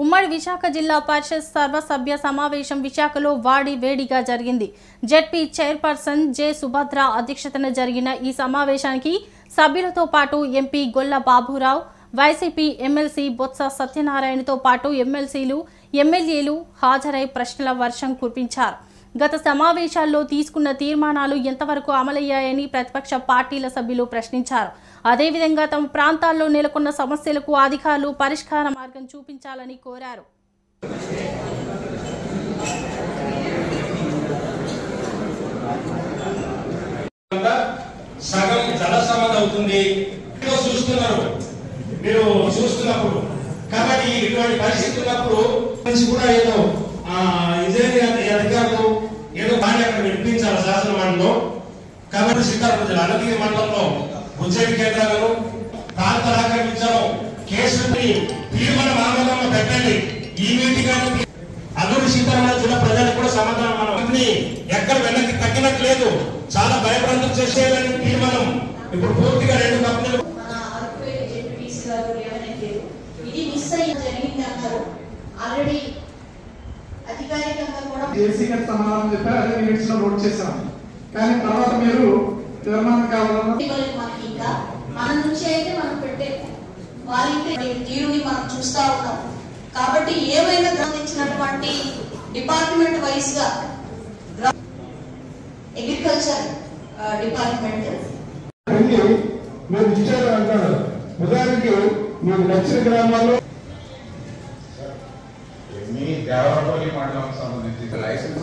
ఉమ్మడి విశాఖ జిల్లా పరిషత్ సర్వసభ్య సమావేశం విశాఖలో వాడి వేడిగా జరిగింది. జెడ్పీ చైర్పర్సన్ జె సుభద్ర అధ్యక్షతన జరిగిన ఈ సమావేశానికి సభ్యులతో పాటు ఎంపీ గొల్ల బాబురావు, వైసీపీ ఎమ్మెల్సీ బొత్స సత్యనారాయణతో పాటు ఎమ్మెల్సీలు, ఎమ్మెల్యేలు హాజరై ప్రశ్నల వర్షం కురిపించారు. గత సమావేశాల్లో తీసుకున్న తీర్మానాలు ఎంతవరకు అమలయ్యాయని ప్రతిపక్ష పార్టీల సభ్యులు ప్రశ్నించారు. అదేవిధంగా తమ ప్రాంతాల్లో నెలకొన్న సమస్యలకు అధికారులు పరిష్కార మార్గం చూపించాలని కోరారు. సగం జలసమం అవుతుంది మీరు చూస్తున్నప్పుడు కాబట్టి ఇటువంటి పరిస్థితి ఉన్నప్పుడు కూడా ఏదో అధికారులు ఏదో బాగా అక్కడ వినిపించాలి శాసన మండలిలో. కాబట్టి శ్రీకాకుళం అన్నగిరి మండలంలో ఉద్యోగ కేంద్రాలను ప్రాంతాలు ఆక్రమించడం కేసుని తీర్మానం ఆమోదంలో పెట్టండి. ఈ మీటింగ్ అల్లూరి సీతారామరాజు జిల్లా ప్రజలకు కూడా సమాధానం మనం ఎక్కడ వెనక్కి తగ్గినట్టు లేదు. చాలా భయప్రాంతం చేసేయాలని తీర్మానం ఇప్పుడు పూర్తిగా 2 కంపెనీలు ఇది మిస్ అయ్యి జరిగింది అంటారు. ఆల్రెడీ అధికారికంగా కూడా జేసీ గారి సమాధానం చెప్పారు. అదే మినిట్స్ లో నోట్ చేశాం. కానీ తర్వాత మీరు తీర్మానం కావాలన్నా మనకి ఇంకా మన నుంచి అయితే మనం పెట్టే వారికి తీరుని మనం చూస్తా ఉన్నాం. కాబట్టి ఏమైనా సంబంధించినటువంటి డిపార్ట్మెంట్ వైజ్ గా అగ్రికల్చర్ డిపార్ట్మెంట్ మీరు ఇచ్చారు అంటారు. ఉదాహరణకి మీకు నచ్చిన గ్రామాల్లో మీ దేవరపల్లి మండలం సంబంధించి లైసెన్స్